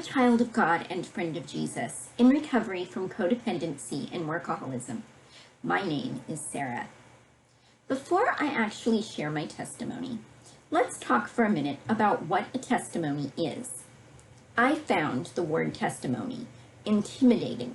child of God and friend of Jesus in recovery from codependency and workaholism. My name is Sara. Before I actually share my testimony, let's talk for a minute about what a testimony is. I found the word testimony intimidating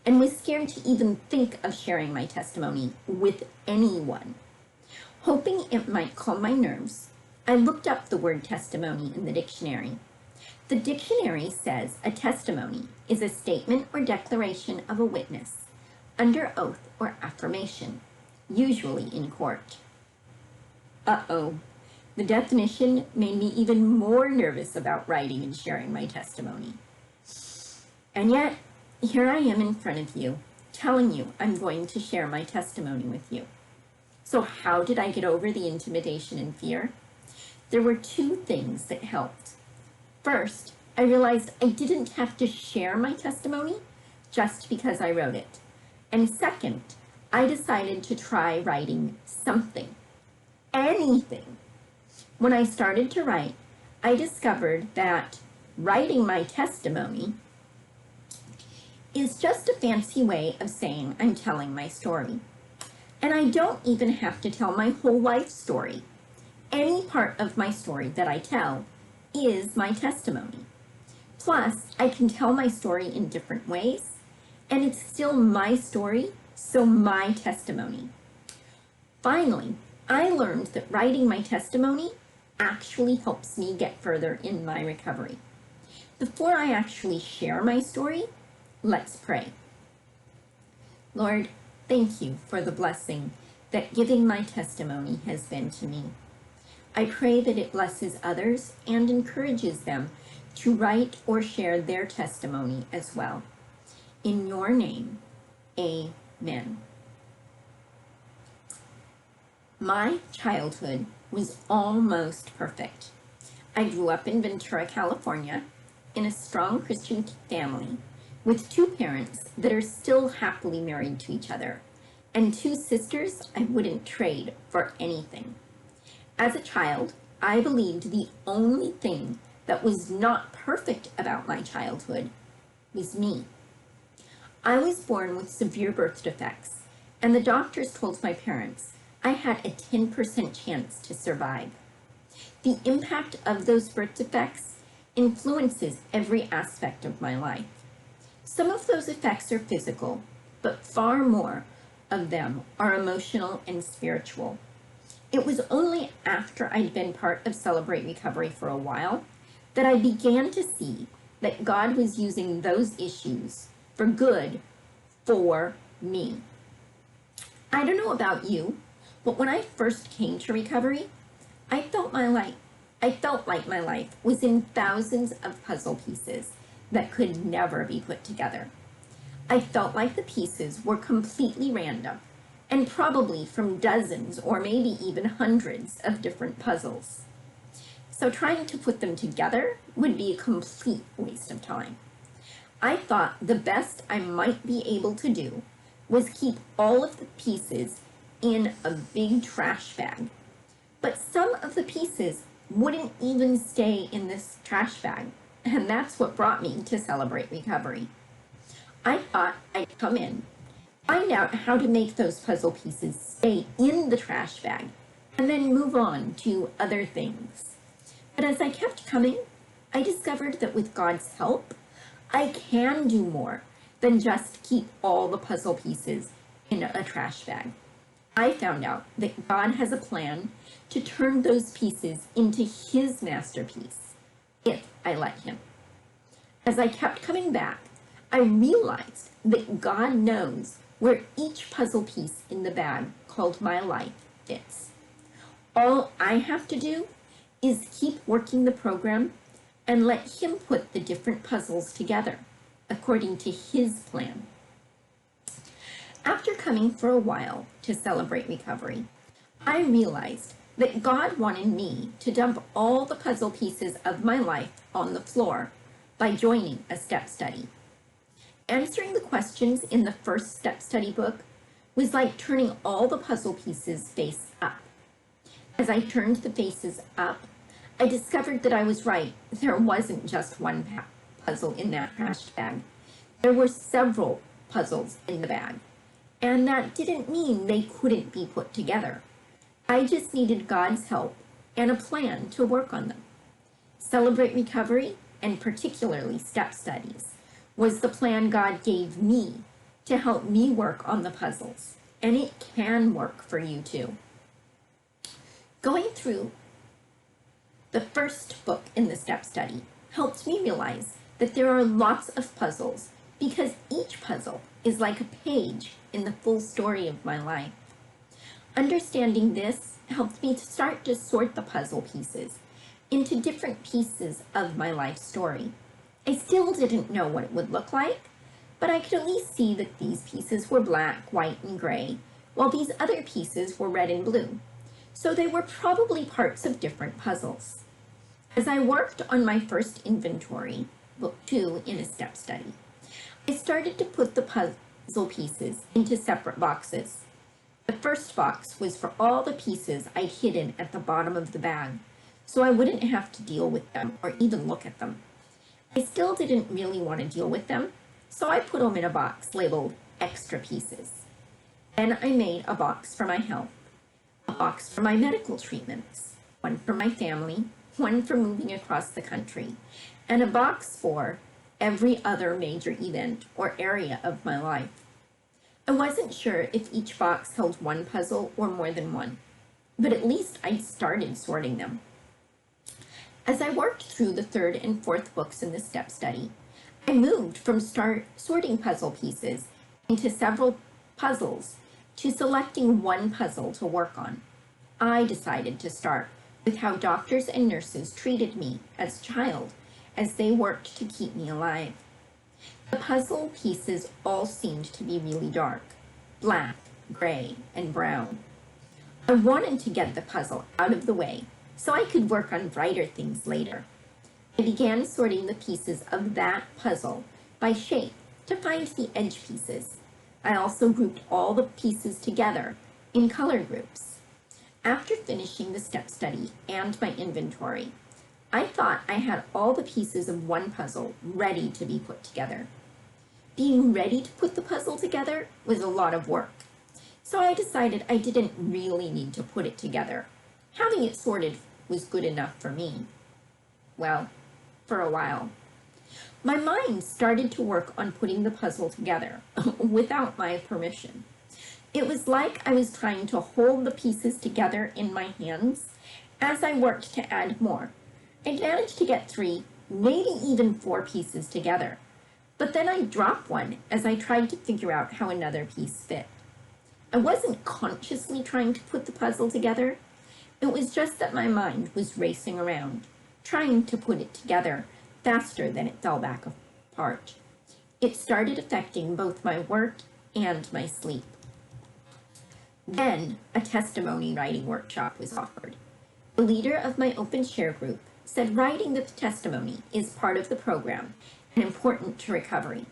and was scared to even think of sharing my testimony with anyone. Hoping it might calm my nerves, I looked up the word testimony in the dictionary. The dictionary says a testimony is a statement or declaration of a witness under oath or affirmation, usually in court. Uh-oh, the definition made me even more nervous about writing and sharing my testimony. And yet, here I am in front of you, telling you I'm going to share my testimony with you. So how did I get over the intimidation and fear? There were two things that helped. First, I realized I didn't have to share my testimony just because I wrote it. And second, I decided to try writing something, anything. When I started to write, I discovered that writing my testimony is just a fancy way of saying I'm telling my story. And I don't even have to tell my whole life story. Any part of my story that I tell is my testimony. Plus, I can tell my story in different ways, and it's still my story, so my testimony. Finally, I learned that writing my testimony actually helps me get further in my recovery. Before I actually share my story, let's pray. Lord, thank you for the blessing that giving my testimony has been to me. I pray that it blesses others and encourages them to write or share their testimony as well. In your name, amen. My childhood was almost perfect. I grew up in Ventura, California, in a strong Christian family with two parents that are still happily married to each other, and two sisters I wouldn't trade for anything. As a child, I believed the only thing that was not perfect about my childhood was me. I was born with severe birth defects, and the doctors told my parents I had a 10% chance to survive. The impact of those birth defects influences every aspect of my life. Some of those effects are physical, but far more of them are emotional and spiritual. It was only after I'd been part of Celebrate Recovery for a while that I began to see that God was using those issues for good for me. I don't know about you, but when I first came to recovery, I felt like my life was in thousands of puzzle pieces that could never be put together. I felt like the pieces were completely random and probably from dozens or maybe even hundreds of different puzzles. So trying to put them together would be a complete waste of time. I thought the best I might be able to do was keep all of the pieces in a big trash bag. But some of the pieces wouldn't even stay in this trash bag, and that's what brought me to Celebrate Recovery. I thought I'd come in, find out how to make those puzzle pieces stay in the trash bag, and then move on to other things. But as I kept coming, I discovered that with God's help, I can do more than just keep all the puzzle pieces in a trash bag. I found out that God has a plan to turn those pieces into His masterpiece, if I let Him. As I kept coming back, I realized that God knows where each puzzle piece in the bag called my life fits. All I have to do is keep working the program and let Him put the different puzzles together according to His plan. After coming for a while to Celebrate Recovery, I realized that God wanted me to dump all the puzzle pieces of my life on the floor by joining a step study. Answering the questions in the first step study book was like turning all the puzzle pieces face up. As I turned the faces up, I discovered that I was right. There wasn't just one puzzle in that trash bag. There were several puzzles in the bag, and that didn't mean they couldn't be put together. I just needed God's help and a plan to work on them. Celebrate Recovery, and particularly step studies, was the plan God gave me to help me work on the puzzles, and it can work for you too. Going through the first book in the step study helped me realize that there are lots of puzzles because each puzzle is like a page in the full story of my life. Understanding this helped me to start to sort the puzzle pieces into different pieces of my life story. I still didn't know what it would look like, but I could at least see that these pieces were black, white, and gray, while these other pieces were red and blue. So they were probably parts of different puzzles. As I worked on my first inventory, book 2 in a step study, I started to put the puzzle pieces into separate boxes. The first box was for all the pieces I'd hidden at the bottom of the bag, so I wouldn't have to deal with them or even look at them. I still didn't really want to deal with them, so I put them in a box labeled extra pieces. Then I made a box for my health, a box for my medical treatments, one for my family, one for moving across the country, and a box for every other major event or area of my life. I wasn't sure if each box held one puzzle or more than one, but at least I started sorting them. As I worked through the third and fourth books in the step study, I moved from sorting puzzle pieces into several puzzles to selecting one puzzle to work on. I decided to start with how doctors and nurses treated me as a child as they worked to keep me alive. The puzzle pieces all seemed to be really dark, black, gray, and brown. I wanted to get the puzzle out of the way so I could work on brighter things later. I began sorting the pieces of that puzzle by shape to find the edge pieces. I also grouped all the pieces together in color groups. After finishing the step study and my inventory, I thought I had all the pieces of one puzzle ready to be put together. Being ready to put the puzzle together was a lot of work, so I decided I didn't really need to put it together. Having it sorted was good enough for me. Well, for a while. My mind started to work on putting the puzzle together without my permission. It was like I was trying to hold the pieces together in my hands as I worked to add more. I managed to get 3, maybe even 4 pieces together, but then I dropped one as I tried to figure out how another piece fit. I wasn't consciously trying to put the puzzle together. It was just that my mind was racing around, trying to put it together faster than it fell back apart. It started affecting both my work and my sleep. Then a testimony writing workshop was offered. The leader of my open share group said writing the testimony is part of the program and important to recovery.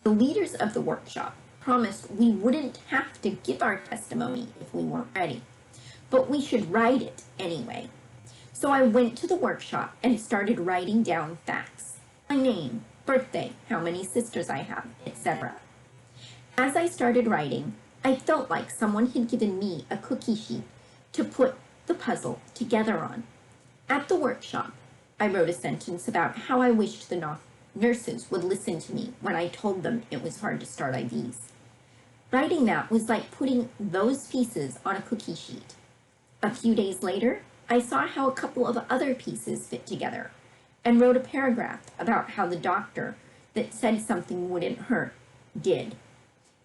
The leaders of the workshop promised we wouldn't have to give our testimony if we weren't ready, but we should write it anyway. So I went to the workshop and started writing down facts, my name, birthday, how many sisters I have, etc. As I started writing, I felt like someone had given me a cookie sheet to put the puzzle together on. At the workshop, I wrote a sentence about how I wished the nurses would listen to me when I told them it was hard to start IVs. Writing that was like putting those pieces on a cookie sheet. A few days later, I saw how a couple of other pieces fit together and wrote a paragraph about how the doctor that said something wouldn't hurt did.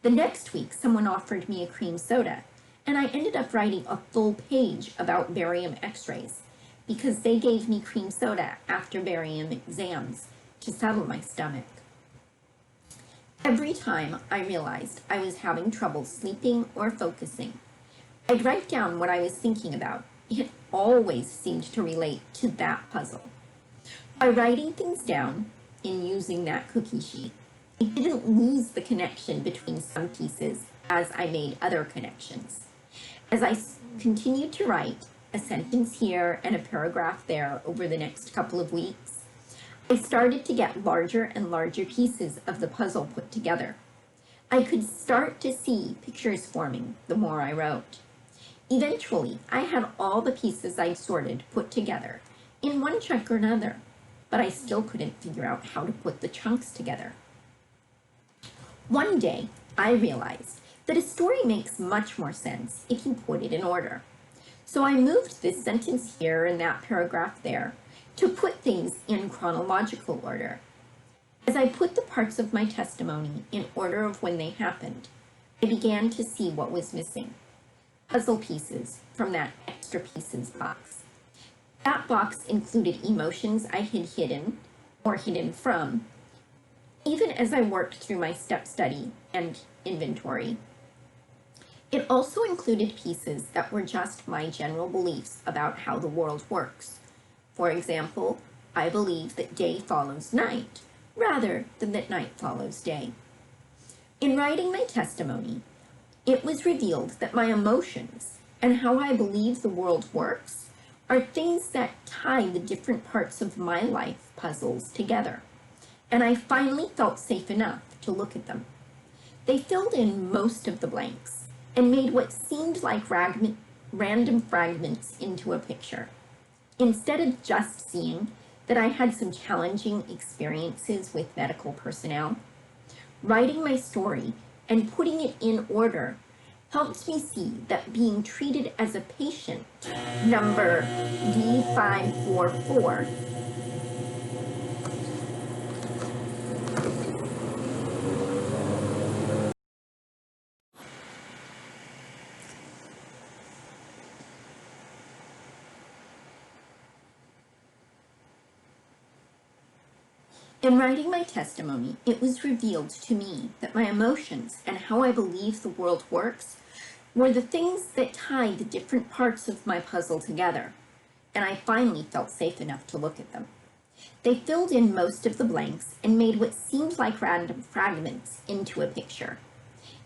The next week, someone offered me a cream soda, and I ended up writing a full page about barium x-rays because they gave me cream soda after barium exams to settle my stomach. Every time I realized I was having trouble sleeping or focusing, I'd write down what I was thinking about. It always seemed to relate to that puzzle. By writing things down and using that cookie sheet, I didn't lose the connection between some pieces as I made other connections. As I continued to write a sentence here and a paragraph there over the next couple of weeks, I started to get larger and larger pieces of the puzzle put together. I could start to see pictures forming the more I wrote. Eventually, I had all the pieces I'd sorted put together in one chunk or another, but I still couldn't figure out how to put the chunks together. One day, I realized that a story makes much more sense if you put it in order. So I moved this sentence here and that paragraph there to put things in chronological order. As I put the parts of my testimony in order of when they happened, I began to see what was missing. Puzzle pieces from that extra pieces box. That box included emotions I had hidden or hidden from, even as I worked through my step study and inventory. It also included pieces that were just my general beliefs about how the world works. For example, I believe that day follows night, rather than that night follows day. In writing my testimony, it was revealed that my emotions and how I believe the world works are things that tie the different parts of my life puzzles together, and I finally felt safe enough to look at them. They filled in most of the blanks and made what seemed like random fragments into a picture. Instead of just seeing that I had some challenging experiences with medical personnel, writing my story and putting it in order helped me see that being treated as a patient, number D544, in writing my testimony, it was revealed to me that my emotions and how I believe the world works were the things that tie the different parts of my puzzle together, and I finally felt safe enough to look at them. They filled in most of the blanks and made what seemed like random fragments into a picture.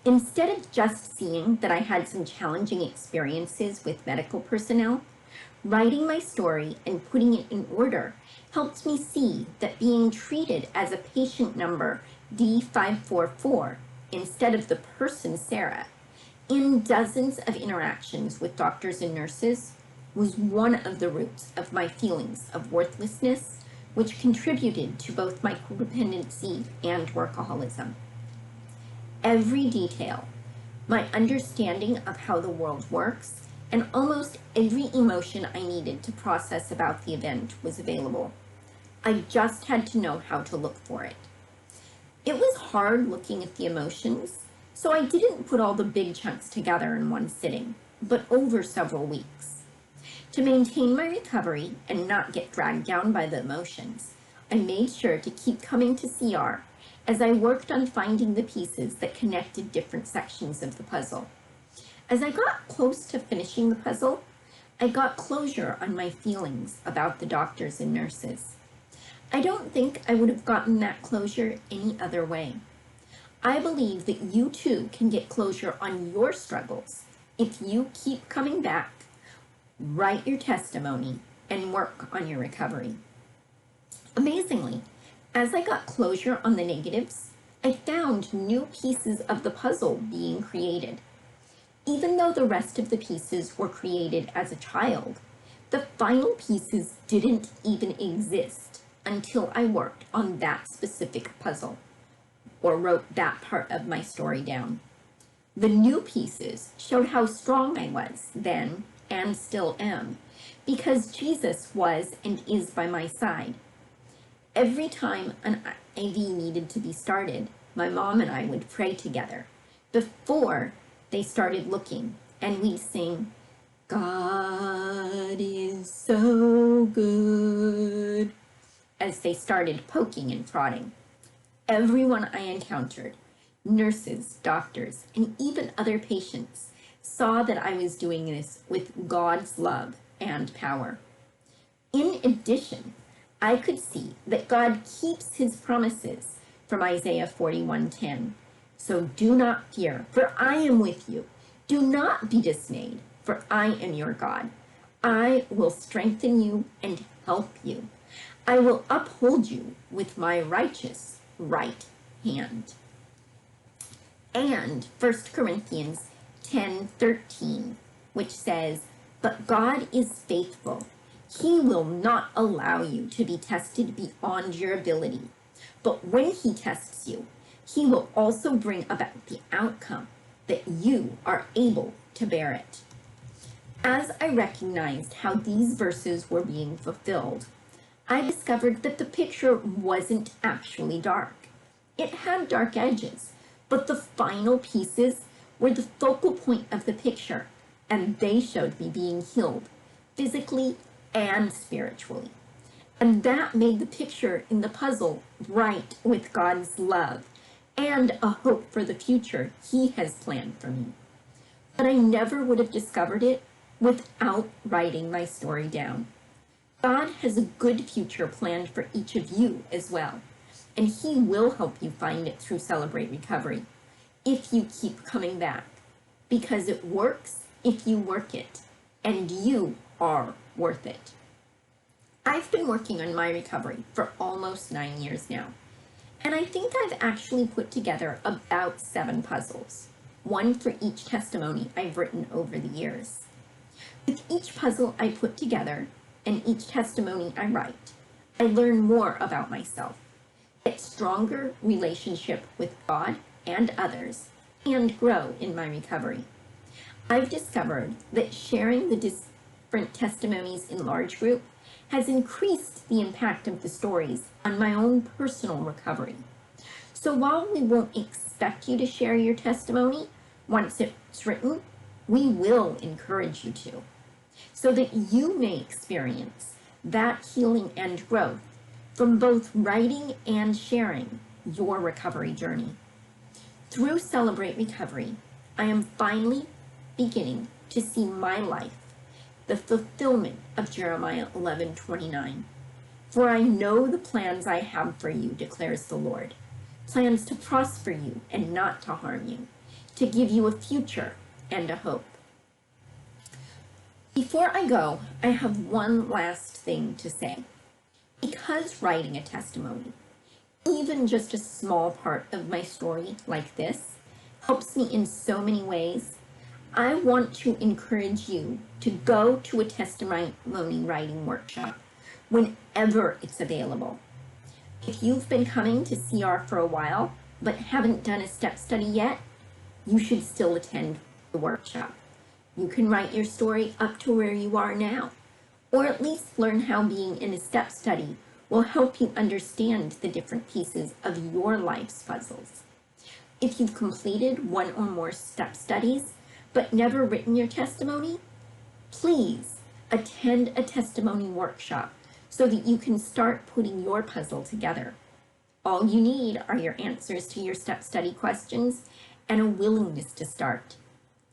Instead of just seeing that I had some challenging experiences with medical personnel, writing my story and putting it in order helped me see that being treated as a patient number D544 instead of the person Sara in dozens of interactions with doctors and nurses was one of the roots of my feelings of worthlessness, which contributed to both my codependency and workaholism. Every detail, my understanding of how the world works, and almost every emotion I needed to process about the event was available. I just had to know how to look for it. It was hard looking at the emotions, so I didn't put all the big chunks together in one sitting, but over several weeks. To maintain my recovery and not get dragged down by the emotions, I made sure to keep coming to CR as I worked on finding the pieces that connected different sections of the puzzle. As I got close to finishing the puzzle, I got closure on my feelings about the doctors and nurses. I don't think I would have gotten that closure any other way. I believe that you too can get closure on your struggles if you keep coming back, write your testimony, and work on your recovery. Amazingly, as I got closure on the negatives, I found new pieces of the puzzle being created. Even though the rest of the pieces were created as a child, the final pieces didn't even exist until I worked on that specific puzzle, or wrote that part of my story down. The new pieces showed how strong I was then and still am, because Jesus was and is by my side. Every time an IV needed to be started, my mom and I would pray together before they started looking, and we'd sing, "God is so good," as they started poking and prodding. Everyone I encountered, nurses, doctors, and even other patients, saw that I was doing this with God's love and power. In addition, I could see that God keeps his promises from Isaiah 41:10. "So do not fear, for I am with you. Do not be dismayed, for I am your God. I will strengthen you and help you. I will uphold you with my righteous right hand. And 1 Corinthians 10:13, which says, "But God is faithful. He will not allow you to be tested beyond your ability. But when he tests you, he will also bring about the outcome that you are able to bear it." As I recognized how these verses were being fulfilled, I discovered that the picture wasn't actually dark. It had dark edges, but the final pieces were the focal point of the picture, and they showed me being healed, physically and spiritually. And that made the picture in the puzzle bright with God's love and a hope for the future he has planned for me. But I never would have discovered it without writing my story down. God has a good future planned for each of you as well, and he will help you find it through Celebrate Recovery if you keep coming back, because it works if you work it, and you are worth it. I've been working on my recovery for almost 9 years now, and I think I've actually put together about 7 puzzles, one for each testimony I've written over the years. With each puzzle I put together and each testimony I write, I learn more about myself, get stronger relationship with God and others, and grow in my recovery. I've discovered that sharing the different testimonies in large group has increased the impact of the stories on my own personal recovery. So while we won't expect you to share your testimony once it's written, we will encourage you to, so that you may experience that healing and growth from both writing and sharing your recovery journey. Through Celebrate Recovery, I am finally beginning to see my life, the fulfillment of Jeremiah 11:29. "For I know the plans I have for you, declares the Lord, plans to prosper you and not to harm you, to give you a future and a hope." Before I go, I have one last thing to say. Because writing a testimony, even just a small part of my story like this, helps me in so many ways, I want to encourage you to go to a testimony writing workshop whenever it's available. If you've been coming to CR for a while but haven't done a step study yet, you should still attend the workshop. You can write your story up to where you are now, or at least learn how being in a step study will help you understand the different pieces of your life's puzzles. If you've completed one or more step studies but never written your testimony, please attend a testimony workshop so that you can start putting your puzzle together. All you need are your answers to your step study questions and a willingness to start.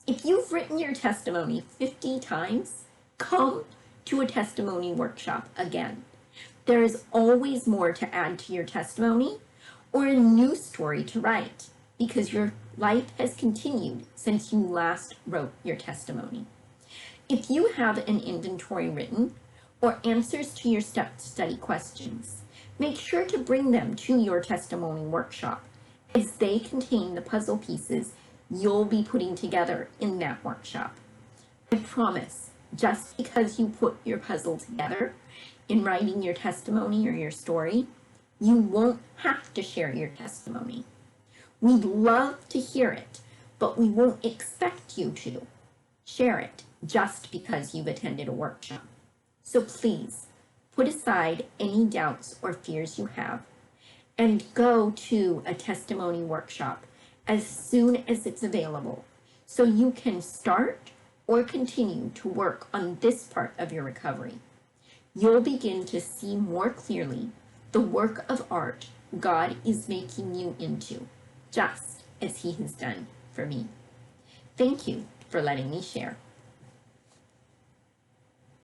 If you've written your testimony 50 times, come to a testimony workshop again. There is always more to add to your testimony or a new story to write, because your life has continued since you last wrote your testimony. If you have an inventory written or answers to your step study questions, make sure to bring them to your testimony workshop, as they contain the puzzle pieces you'll be putting together in that workshop. I promise, just because you put your puzzle together in writing your testimony or your story, you won't have to share your testimony. We'd love to hear it, but we won't expect you to share it just because you've attended a workshop. So please, put aside any doubts or fears you have and go to a testimony workshop as soon as it's available, so you can start or continue to work on this part of your recovery. You'll begin to see more clearly the work of art God is making you into, just as he has done for me. Thank you for letting me share.